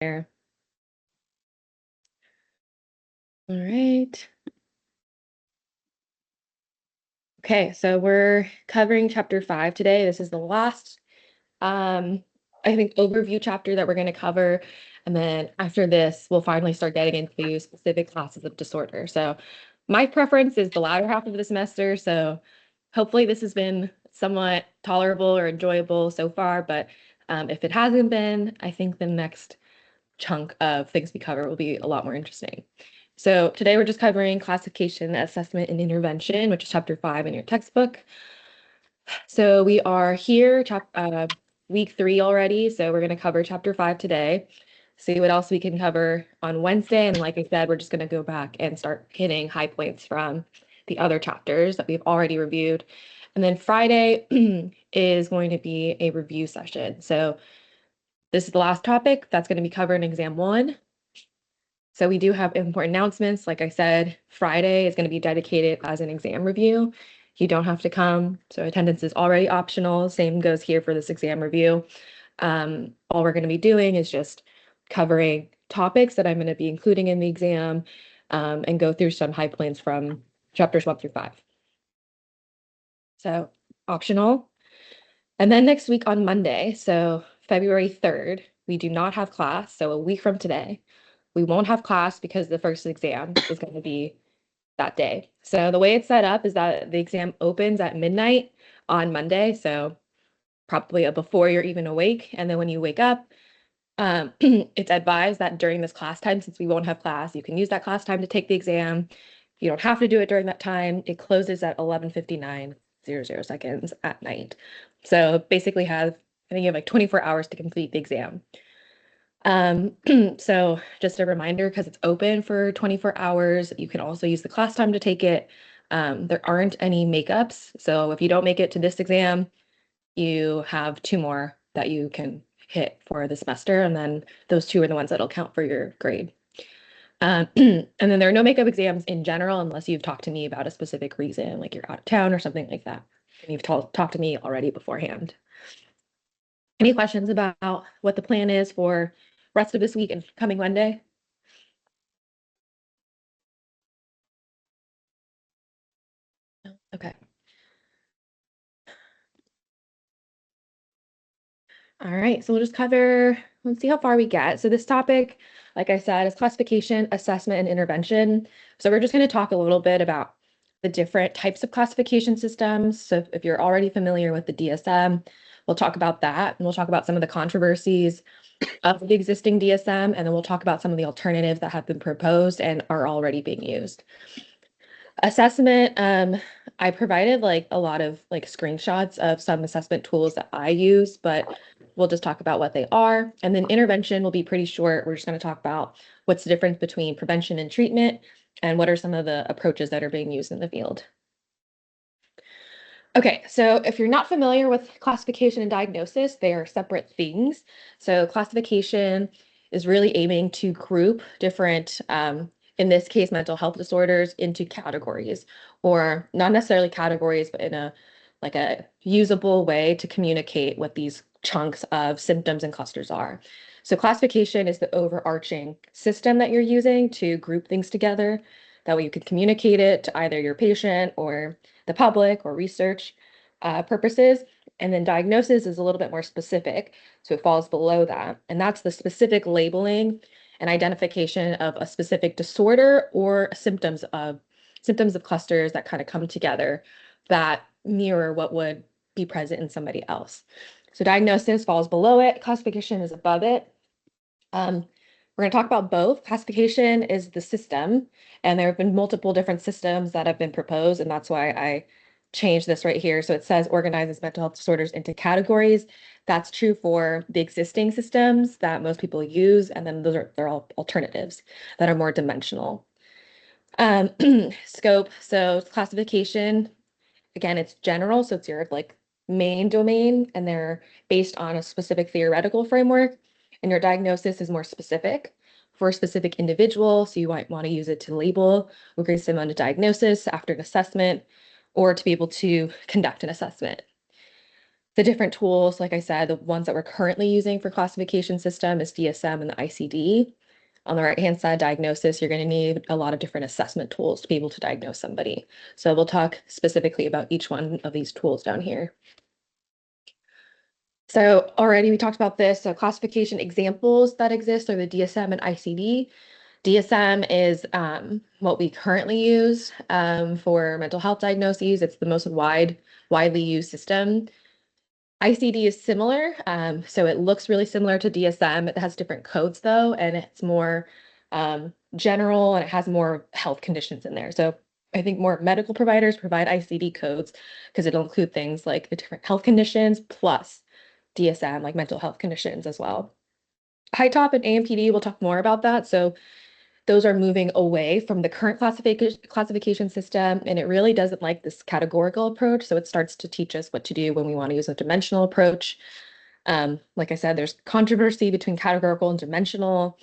All right. Okay, so we're covering chapter 5 today. This is the last, um, I think, overview chapter that we're going to cover. And then after this, we'll finally start getting into specific classes of disorder. So my preference is the latter half of the semester. So hopefully this has been somewhat tolerable or enjoyable so far. But if it hasn't been, I think the next chunk of things we cover will be a lot more interesting. So today we're just covering classification, assessment, and intervention, which is chapter 5 in your textbook. So we are here, week 3 already. So we're going to cover chapter 5 today, see what else we can cover on Wednesday. And like I said, we're just going to go back and start hitting high points from the other chapters that we've already reviewed. And then Friday is going to be a review session. So this is the last topic that's going to be covered in exam 1. So we do have important announcements. Like I said, Friday is going to be dedicated as an exam review. You don't have to come. So attendance is already optional. Same goes here for this exam review. All we're going to be doing is just covering topics that I'm going to be including in the exam and go through some high points from chapters 1 through 5. So optional. And then next week on Monday, so February 3rd, we do not have class. So a week from today, we won't have class because the first exam is going to be that day. So the way it's set up is that the exam opens at midnight on Monday. So probably before you're even awake. And then when you wake up, it's advised that during this class time, since we won't have class, you can use that class time to take the exam. You don't have to do it during that time. It closes at 11:59:00 at night. So basically I think you have like 24 hours to complete the exam. So just a reminder, because it's open for 24 hours, you can also use the class time to take it. There aren't any makeups. So if you don't make it to this exam, you have 2 more that you can hit for the semester. And then those 2 are the ones that'll count for your grade. And then there are no makeup exams in general, unless you've talked to me about a specific reason, like you're out of town or something like that. And you've talked to me already beforehand. Any questions about what the plan is for rest of this week and coming Monday? Okay. All right, so we'll just cover, let's see how far we get. So this topic, like I said, is classification, assessment, and intervention. So we're just going to talk a little bit about the different types of classification systems. So if you're already familiar with the DSM, we'll talk about that, and we'll talk about some of the controversies of the existing DSM, and then we'll talk about some of the alternatives that have been proposed and are already being used. Assessment, I provided like a lot of like screenshots of some assessment tools that I use, but we'll just talk about what they are. And then intervention will be pretty short. We're just going to talk about what's the difference between prevention and treatment and what are some of the approaches that are being used in the field. Okay, so if you're not familiar with classification and diagnosis, they are separate things. So classification is really aiming to group different, in this case, mental health disorders into categories, or not necessarily categories, but in a like a usable way to communicate what these chunks of symptoms and clusters are. So classification is the overarching system that you're using to group things together. That way you can communicate it to either your patient or the public or research purposes. And then diagnosis is a little bit more specific. So it falls below that. And that's the specific labeling and identification of a specific disorder or symptoms of clusters that kind of come together that mirror what would be present in somebody else. So diagnosis falls below it, classification is above it. We're going to talk about both. Classification is the system, and there have been multiple different systems that have been proposed, and that's why I changed this right here. So it says organizes mental health disorders into categories. That's true for the existing systems that most people use, and then they're all alternatives that are more dimensional. Scope, so classification, again, it's general, so it's your like main domain, and they're based on a specific theoretical framework, and your diagnosis is more specific for a specific individual. So you might want to use it to label or grade them on a diagnosis after an assessment, or to be able to conduct an assessment. The different tools, like I said, the ones that we're currently using for classification system is DSM and the ICD. On the right-hand side, diagnosis, you're going to need a lot of different assessment tools to be able to diagnose somebody. So we'll talk specifically about each one of these tools down here. So already we talked about this. So classification examples that exist are the DSM and ICD. DSM is what we currently use for mental health diagnoses. It's the most widely used system. ICD is similar, so it looks really similar to DSM. It has different codes though, and it's more general and it has more health conditions in there. So I think more medical providers provide ICD codes because it'll include things like the different health conditions plus DSM, like mental health conditions as well. HITOP and AMPD, we'll talk more about that. So those are moving away from the current classification system, and it really doesn't like this categorical approach. So it starts to teach us what to do when we want to use a dimensional approach. Like I said, there's controversy between categorical and dimensional.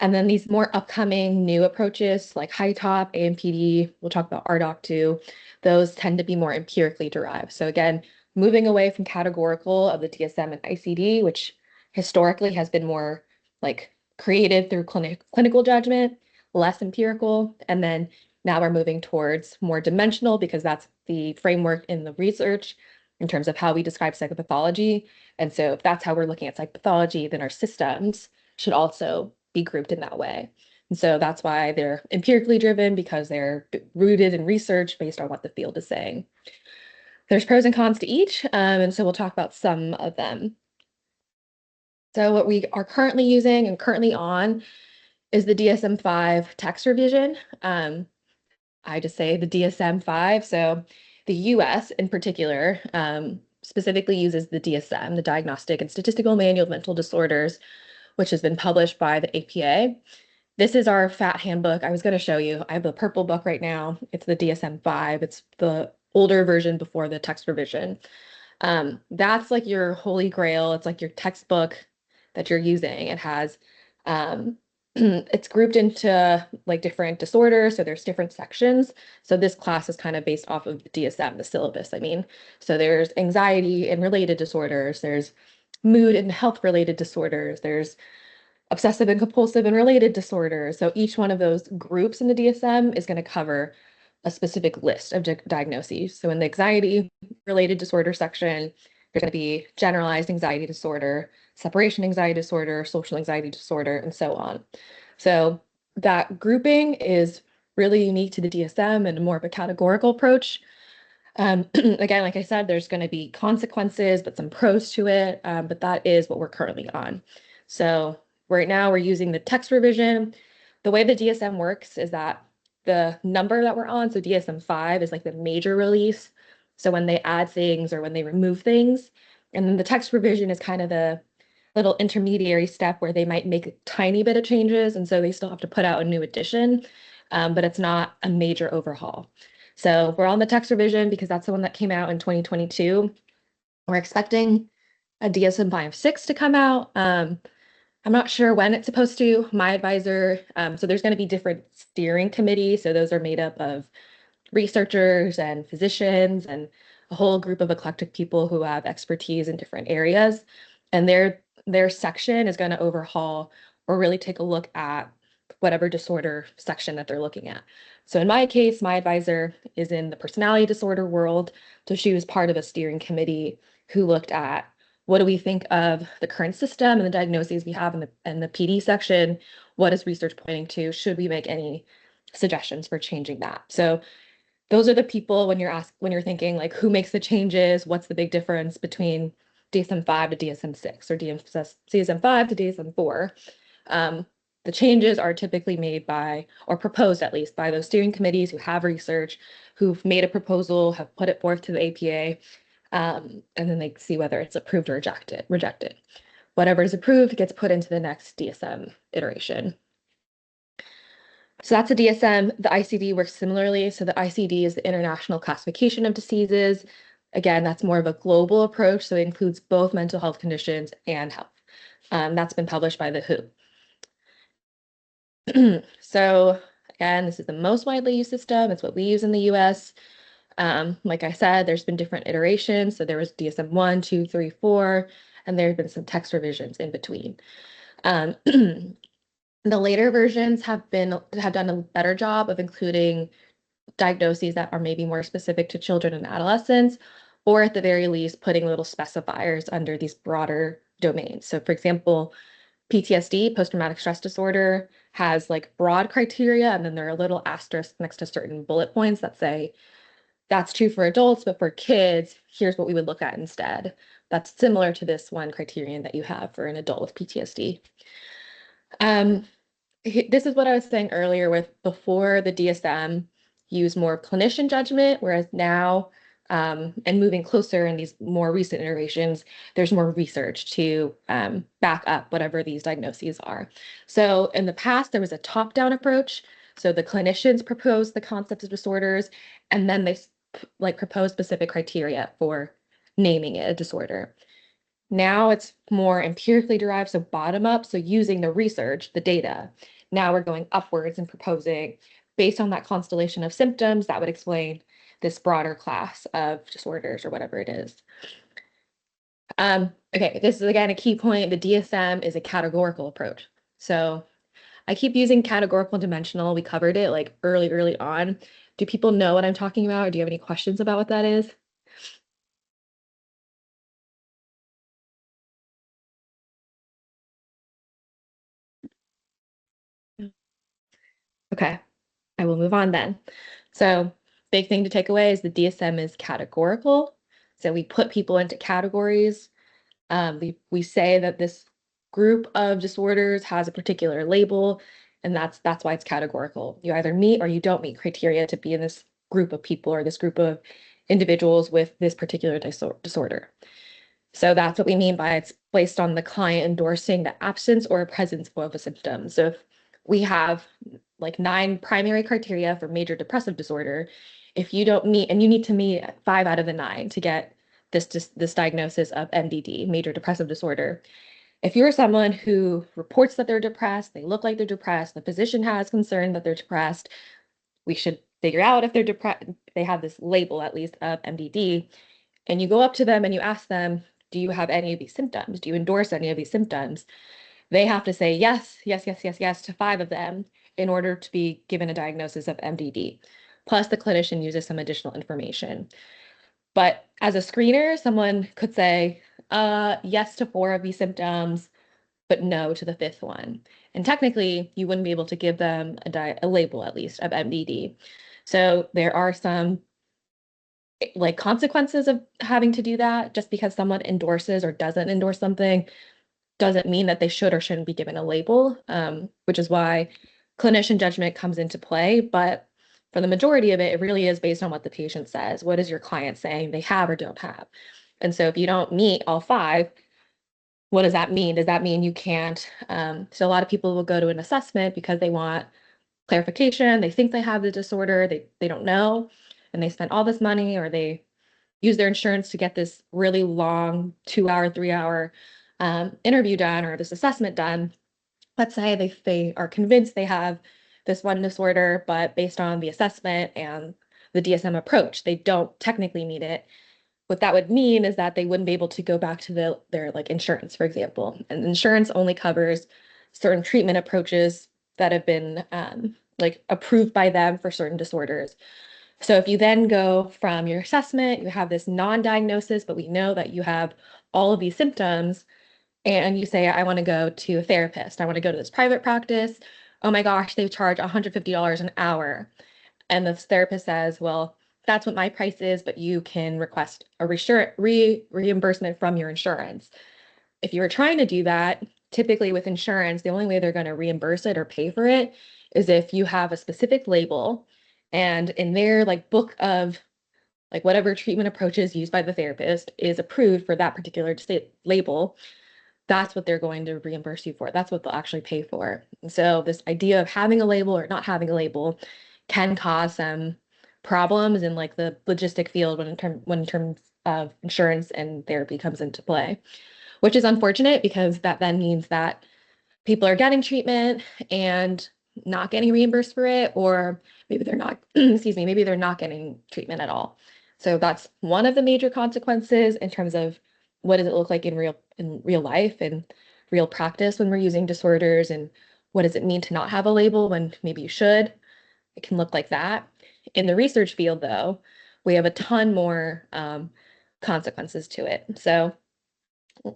And then these more upcoming new approaches like HITOP, AMPD, we'll talk about RDoC too, those tend to be more empirically derived. So again, moving away from categorical of the DSM and ICD, which historically has been more like created through clinical judgment, less empirical. And then now we're moving towards more dimensional because that's the framework in the research in terms of how we describe psychopathology. And so if that's how we're looking at psychopathology, then our systems should also be grouped in that way. And so that's why they're empirically driven, because they're rooted in research based on what the field is saying. There's pros and cons to each, and so we'll talk about some of them. So what we are currently using and currently on is the DSM-5 text revision. I just say the DSM-5. So the US in particular specifically uses the DSM, the Diagnostic and Statistical Manual of Mental Disorders, which has been published by the APA. This is our FAT handbook. I was going to show you. I have the purple book right now. It's the DSM-5. It's the older version before the text revision. That's like your holy grail. It's like your textbook that you're using. It has, it's grouped into like different disorders. So there's different sections. So this class is kind of based off of the DSM, the syllabus, I mean. So there's anxiety and related disorders. There's mood and health related disorders. There's obsessive and compulsive and related disorders. So each one of those groups in the DSM is going to cover a specific list of diagnoses. So in the anxiety related disorder section, there's going to be generalized anxiety disorder, separation anxiety disorder, social anxiety disorder, and so on. So that grouping is really unique to the DSM and more of a categorical approach. Again, like I said, there's going to be consequences, but some pros to it, but that is what we're currently on. So right now we're using the text revision. The way the DSM works is that the number that we're on, so DSM-5 is like the major release. So when they add things or when they remove things, and then the text revision is kind of the little intermediary step where they might make a tiny bit of changes, and so they still have to put out a new edition, but it's not a major overhaul. So we're on the text revision because that's the one that came out in 2022. We're expecting a DSM-5 6 to come out. I'm not sure when it's supposed to. My advisor, so there's going to be different steering committees. So those are made up of researchers and physicians and a whole group of eclectic people who have expertise in different areas. And their section is going to overhaul or really take a look at whatever disorder section that they're looking at. So in my case, my advisor is in the personality disorder world. So she was part of a steering committee who looked at what do we think of the current system and the diagnoses we have in the PD section? What is research pointing to? Should we make any suggestions for changing that? So those are the people when you're thinking like who makes the changes, what's the big difference between DSM-5 to DSM-6 or DSM-5 to DSM-4. The changes are typically made by, or proposed at least, by those steering committees who have research, who've made a proposal, have put it forth to the APA, and then they see whether it's approved or rejected. Whatever is approved gets put into the next DSM iteration. So that's a DSM. The ICD works similarly. So the ICD is the International Classification of Diseases. Again, that's more of a global approach. So it includes both mental health conditions and health. That's been published by the WHO. So again, this is the most widely used system. It's what we use in the US. Like I said, there's been different iterations. So there was DSM-1, 2, 3, 4, and there have been some text revisions in between. The later versions have done a better job of including diagnoses that are maybe more specific to children and adolescents, or at the very least, putting little specifiers under these broader domains. So, for example, PTSD, post-traumatic stress disorder, has like broad criteria, and then there are little asterisks next to certain bullet points that say that's true for adults, but for kids, here's what we would look at instead. That's similar to this one criterion that you have for an adult with PTSD. Um, this is what I was saying earlier with before the DSM use more clinician judgment, whereas now, and moving closer in these more recent iterations, there's more research to back up whatever these diagnoses are. So in the past, there was a top-down approach. So the clinicians proposed the concepts of disorders, and then they propose specific criteria for naming it a disorder. Now it's more empirically derived, so bottom up, so using the research, the data. Now we're going upwards and proposing based on that constellation of symptoms that would explain this broader class of disorders or whatever it is. Okay, this is again a key point. The DSM is a categorical approach. So I keep using categorical and dimensional. We covered it like early on. Do people know what I'm talking about, or do you have any questions about what that is? Okay, I will move on then. So, big thing to take away is the DSM is categorical. So we put people into categories. We say that this group of disorders has a particular label, and that's why it's categorical. You either meet or you don't meet criteria to be in this group of people or this group of individuals with this particular disorder. So that's what we mean by it's based on the client endorsing the absence or presence of a symptom. So if we have like 9 primary criteria for major depressive disorder, if you don't meet, and you need to meet 5 out of the 9 to get this diagnosis of MDD, major depressive disorder. If you're someone who reports that they're depressed, they look like they're depressed, the physician has concern that they're depressed, we should figure out if they're depressed, they have this label at least of MDD, and you go up to them and you ask them, do you have any of these symptoms? Do you endorse any of these symptoms? They have to say yes, yes, yes, yes, yes to 5 of them in order to be given a diagnosis of MDD. Plus, the clinician uses some additional information. But as a screener, someone could say yes to 4 of these symptoms, but no to the 5th one. And technically, you wouldn't be able to give them a label, at least, of MDD. So there are some like consequences of having to do that. Just because someone endorses or doesn't endorse something doesn't mean that they should or shouldn't be given a label, which is why clinician judgment comes into play. But for the majority of it, it really is based on what the patient says. What is your client saying they have or don't have? And so if you don't meet all 5, what does that mean? Does that mean you can't? So a lot of people will go to an assessment because they want clarification. They think they have the disorder. They don't know, and they spend all this money, or they use their insurance to get this really long 2-hour, 3-hour interview done or this assessment done. Let's say they are convinced they have this one disorder, but based on the assessment and the DSM approach, they don't technically meet it. What that would mean is that they wouldn't be able to go back to their like insurance, for example. And insurance only covers certain treatment approaches that have been like approved by them for certain disorders. So if you then go from your assessment, you have this non-diagnosis, but we know that you have all of these symptoms, and you say, I want to go to a therapist. I want to go to this private practice. Oh my gosh, they charge $150 an hour. And the therapist says, well, that's what my price is, but you can request a reimbursement from your insurance. If you were trying to do that, typically with insurance, the only way they're going to reimburse it or pay for it is if you have a specific label, and in their like book of like whatever treatment approaches used by the therapist is approved for that particular label, that's what they're going to reimburse you for. That's what they'll actually pay for. And so this idea of having a label or not having a label can cause some problems in like the logistic field when in terms of insurance and therapy comes into play, which is unfortunate because that then means that people are getting treatment and not getting reimbursed for it, or maybe they're not, excuse me, maybe they're not getting treatment at all. So that's one of the major consequences in terms of what does it look like in real life and real practice when we're using disorders, and what does it mean to not have a label when maybe you should. It can look like that. In the research field, though, we have a ton more consequences to it. So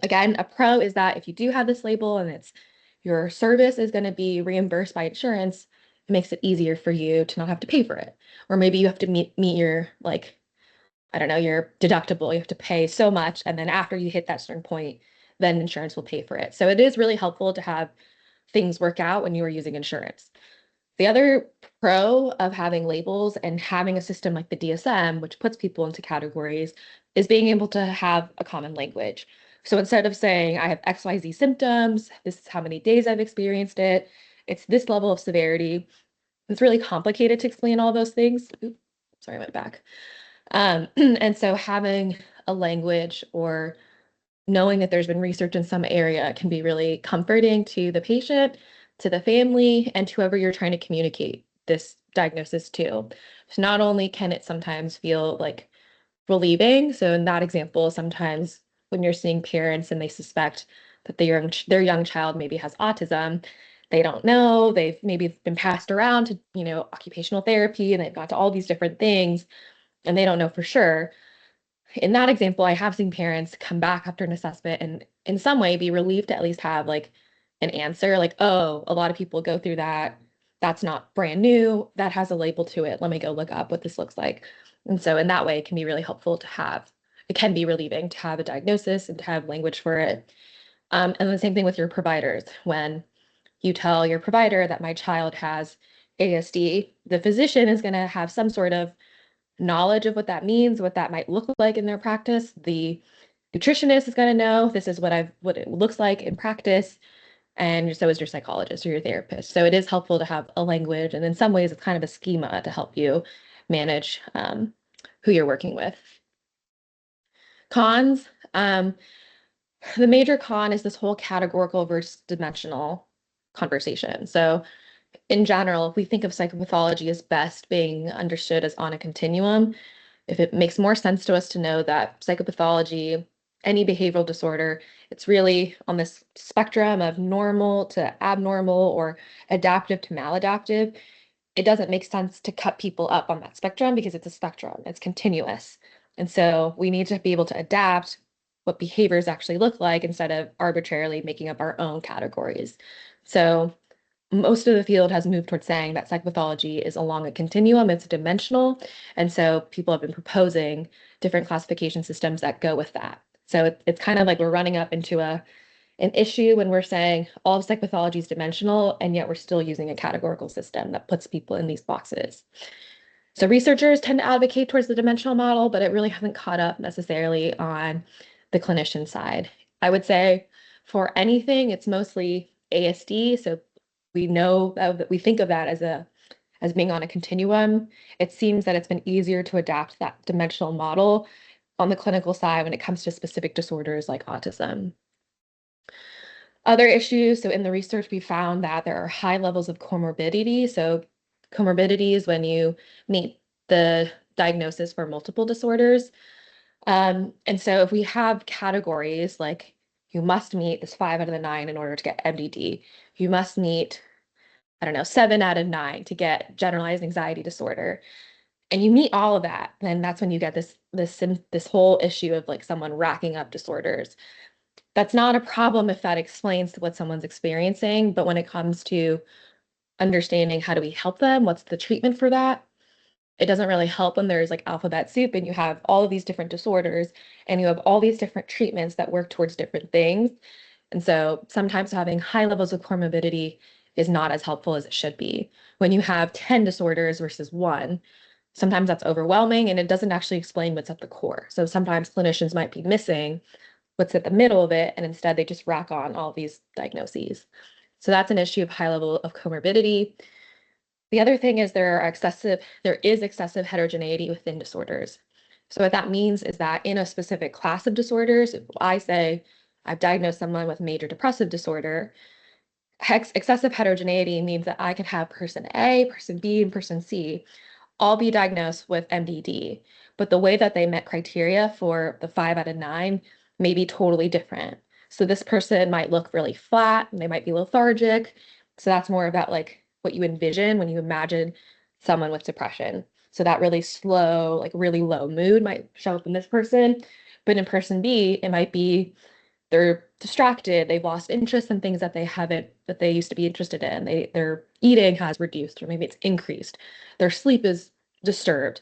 again, a pro is that if you do have this label and it's your service is going to be reimbursed by insurance, it makes it easier for you to not have to pay for it. Or maybe you have to meet your, like, I don't know, your deductible. You have to pay so much, and then after you hit that certain point, then insurance will pay for it. So it is really helpful to have things work out when you are using insurance. The other pro of having labels and having a system like the DSM, which puts people into categories, is being able to have a common language. So instead of saying, I have XYZ symptoms, this is how many days I've experienced it, it's this level of severity. It's really complicated to explain all those things. Oops, sorry, I went back. And so having a language or knowing that there's been research in some area can be really comforting to the patient, to the family, and to whoever you're trying to communicate this diagnosis to. So not only can it sometimes feel like relieving, so in that example, sometimes when you're seeing parents and they suspect that their young child maybe has autism, they don't know, they've maybe been passed around to, occupational therapy, and they've got to all these different things, and they don't know for sure. In that example, I have seen parents come back after an assessment and in some way be relieved to at least have like an answer, like, oh, a lot of people go through that. That's not brand new. That has a label to it. Let me go look up what this looks like. And so in that way, it can be really helpful to have, it can be relieving to have a diagnosis and to have language for it. And the same thing with your providers. When you tell your provider that my child has ASD, the physician is going to have some sort of knowledge of what that means, what that might look like in their practice. The nutritionist is going to know this is what it looks like in practice, and so is your psychologist or your therapist. So it is helpful to have a language, and in some ways, it's kind of a schema to help you manage who you're working with. Cons. The major con is this whole categorical versus dimensional conversation. So in general, if we think of psychopathology as best being understood as on a continuum, if it makes more sense to us to know that psychopathology, any behavioral disorder, it's really on this spectrum of normal to abnormal or adaptive to maladaptive, it doesn't make sense to cut people up on that spectrum because it's a spectrum, it's continuous. And so we need to be able to adapt what behaviors actually look like instead of arbitrarily making up our own categories. So most of the field has moved towards saying that psychopathology is along a continuum, it's dimensional. And so people have been proposing different classification systems that go with that. So it's kind of like we're running up into an issue when we're saying all of psychopathology is dimensional, and yet we're still using a categorical system that puts people in these boxes. So researchers tend to advocate towards the dimensional model, but it really hasn't caught up necessarily on the clinician side. I would say for anything, it's mostly ASD. So we know that we think of that as being on a continuum. It seems that it's been easier to adapt that dimensional model on the clinical side when it comes to specific disorders like autism. Other issues, so in the research, we found that there are high levels of comorbidity. So comorbidity is when you meet the diagnosis for multiple disorders. And so if we have categories like you must meet this 5 out of the 9 in order to get MDD, you must meet, I don't know, 7 out of 9 to get generalized anxiety disorder, and you meet all of that, then that's when you get this whole issue of like someone racking up disorders. That's not a problem if that explains what someone's experiencing, but when it comes to understanding how do we help them, what's the treatment for that, it doesn't really help when there's like alphabet soup and you have all of these different disorders and you have all these different treatments that work towards different things. And so sometimes having high levels of comorbidity is not as helpful as it should be. When you have 10 disorders versus one, sometimes that's overwhelming and it doesn't actually explain what's at the core. So sometimes clinicians might be missing what's at the middle of it, and instead they just rack on all these diagnoses. So that's an issue of high level of comorbidity. The other thing is there is excessive heterogeneity within disorders. So what that means is that in a specific class of disorders, if I say I've diagnosed someone with major depressive disorder, Excessive heterogeneity means that I could have person A, person B, and person C all be diagnosed with MDD, but the way that they met criteria for the 5 out of 9 may be totally different. So this person might look really flat and they might be lethargic. So that's more about like what you envision when you imagine someone with depression. So that really slow, like really low mood might show up in this person. But in person B, it might be they're distracted, they've lost interest in things that they used to be interested in. Their eating has reduced, or maybe it's increased. Their sleep is disturbed.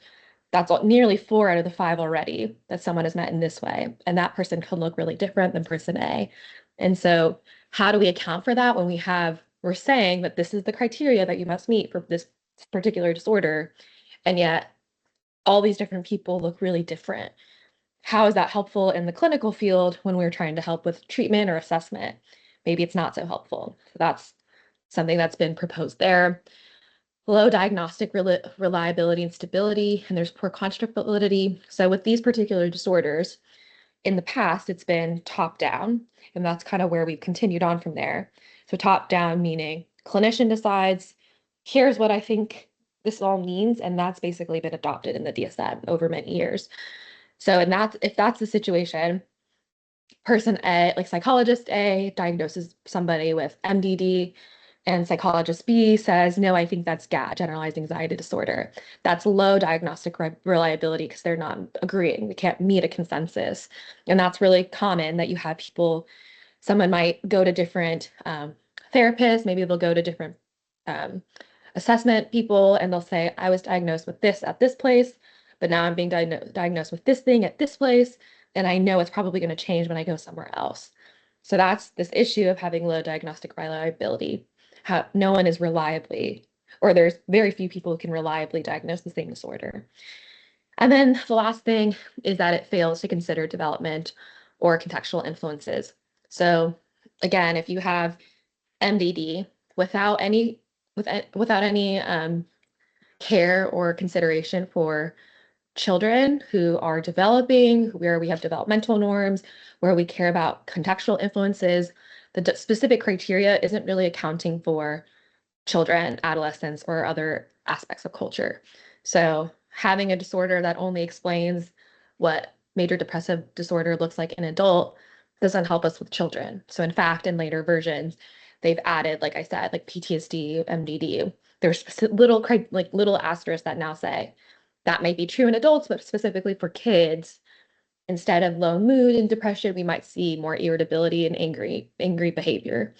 That's nearly 4 out of the 5 already that someone has met in this way. And that person can look really different than person A. And so how do we account for that when we're saying that this is the criteria that you must meet for this particular disorder, and yet all these different people look really different? How is that helpful in the clinical field when we're trying to help with treatment or assessment? Maybe it's not so helpful. So that's something that's been proposed there. Low diagnostic reliability and stability, and there's poor constructability. So with these particular disorders, in the past, it's been top down, and that's kind of where we've continued on from there. So top down meaning clinician decides, here's what I think this all means, and that's basically been adopted in the DSM over many years. So, and that's if that's the situation, person A, like psychologist A, diagnoses somebody with MDD, and psychologist B says, no, I think that's GAD, generalized anxiety disorder. That's low diagnostic reliability because they're not agreeing. They can't meet a consensus. And that's really common that you have people, someone might go to different therapists, maybe they'll go to different um, assessment people, and they'll say, I was diagnosed with this at this place, but now I'm being diagnosed with this thing at this place, and I know it's probably going to change when I go somewhere else. So that's this issue of having low diagnostic reliability. How no one is reliably, or there's very few people who can reliably diagnose the same disorder. And then the last thing is that it fails to consider development or contextual influences. So again, if you have MDD without any without any care or consideration for children who are developing, where we have developmental norms, where we care about contextual influences, the specific criteria isn't really accounting for children, adolescents, or other aspects of culture. So having a disorder that only explains what major depressive disorder looks like in an adult doesn't help us with children. So in fact, in later versions, they've added, like I said, like PTSD, MDD. There's little asterisks that now say that may be true in adults, but specifically for kids, instead of low mood and depression, we might see more irritability and angry behavior.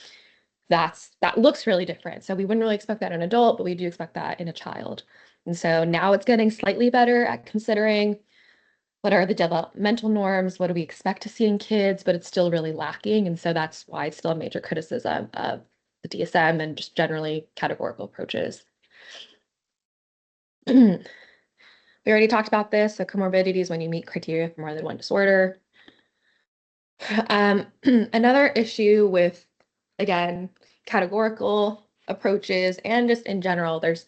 That looks really different. So we wouldn't really expect that in an adult, but we do expect that in a child. And so now it's getting slightly better at considering what are the developmental norms, what do we expect to see in kids, but it's still really lacking. And so that's why it's still a major criticism of the DSM and just generally categorical approaches. We already talked about this. So comorbidities when you meet criteria for more than one disorder. Another issue with, again, categorical approaches and just in general, there's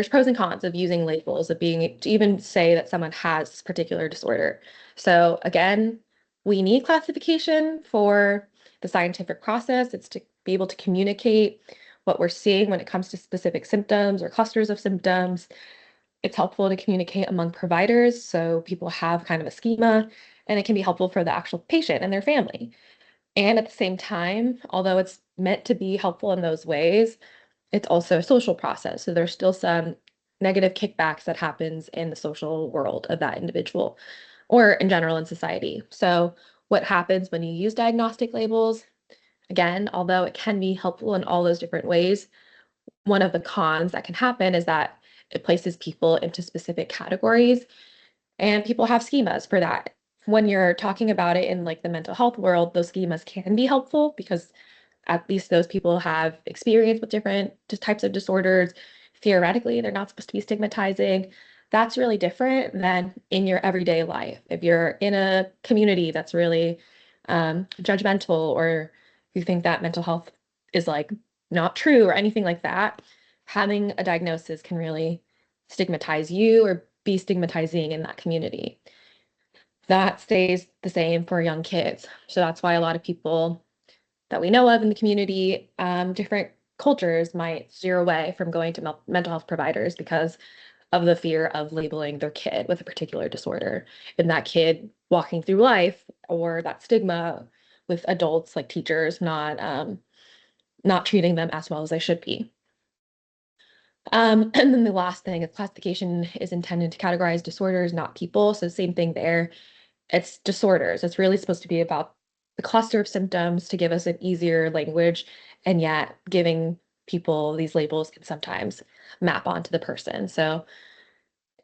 pros and cons of using labels, of being to even say that someone has this particular disorder. So again, we need classification for the scientific process. It's to be able to communicate what we're seeing when it comes to specific symptoms or clusters of symptoms. It's helpful to communicate among providers so people have kind of a schema, and it can be helpful for the actual patient and their family. And at the same time, although it's meant to be helpful in those ways, it's also a social process. So there's still some negative kickbacks that happens in the social world of that individual or in general in society. So what happens when you use diagnostic labels? Again, although it can be helpful in all those different ways, one of the cons that can happen is that it places people into specific categories, and people have schemas for that. When you're talking about it in like the mental health world, those schemas can be helpful because at least those people have experience with different types of disorders. Theoretically, they're not supposed to be stigmatizing. That's really different than in your everyday life. If you're in a community that's really judgmental, or you think that mental health is like not true or anything like that, having a diagnosis can really stigmatize you or be stigmatizing in that community. That stays the same for young kids. So that's why a lot of people that we know of in the community, different cultures might steer away from going to mental health providers because of the fear of labeling their kid with a particular disorder, and that kid walking through life, or that stigma with adults like teachers not treating them as well as they should be. And then the last thing is classification is intended to categorize disorders, not people. So same thing there. It's disorders. It's really supposed to be about the cluster of symptoms to give us an easier language, and yet giving people these labels can sometimes map onto the person. So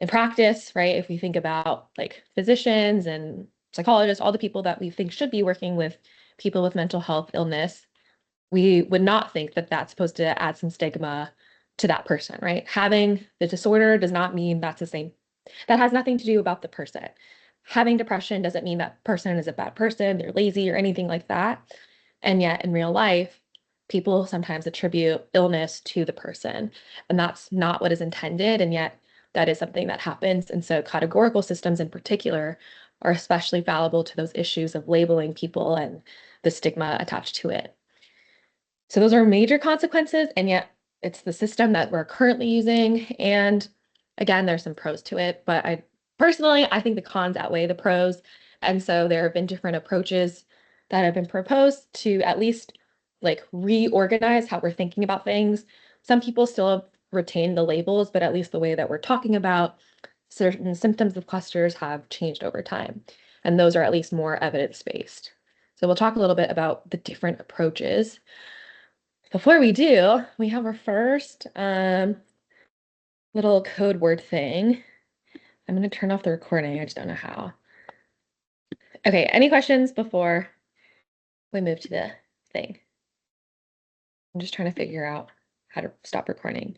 in practice, right, if we think about like physicians and psychologists, all the people that we think should be working with people with mental health illness, we would not think that that's supposed to add some stigma to that person, right? Having the disorder does not mean that's the same. That has nothing to do about the person. Having depression doesn't mean that person is a bad person, they're lazy or anything like that. And yet in real life, people sometimes attribute illness to the person, and that's not what is intended. And yet that is something that happens. And so categorical systems in particular are especially fallible to those issues of labeling people and the stigma attached to it. So those are major consequences, and yet it's the system that we're currently using. And again, there's some pros to it, but I think the cons outweigh the pros. And so there have been different approaches that have been proposed to at least like reorganize how we're thinking about things. Some people still retain the labels, but at least the way that we're talking about certain symptoms of clusters have changed over time. And those are at least more evidence-based. So we'll talk a little bit about the different approaches. Before we do, we have our first little code word thing. I'm going to turn off the recording. I just don't know how. Okay, any questions before we move to the thing? I'm just trying to figure out how to stop recording.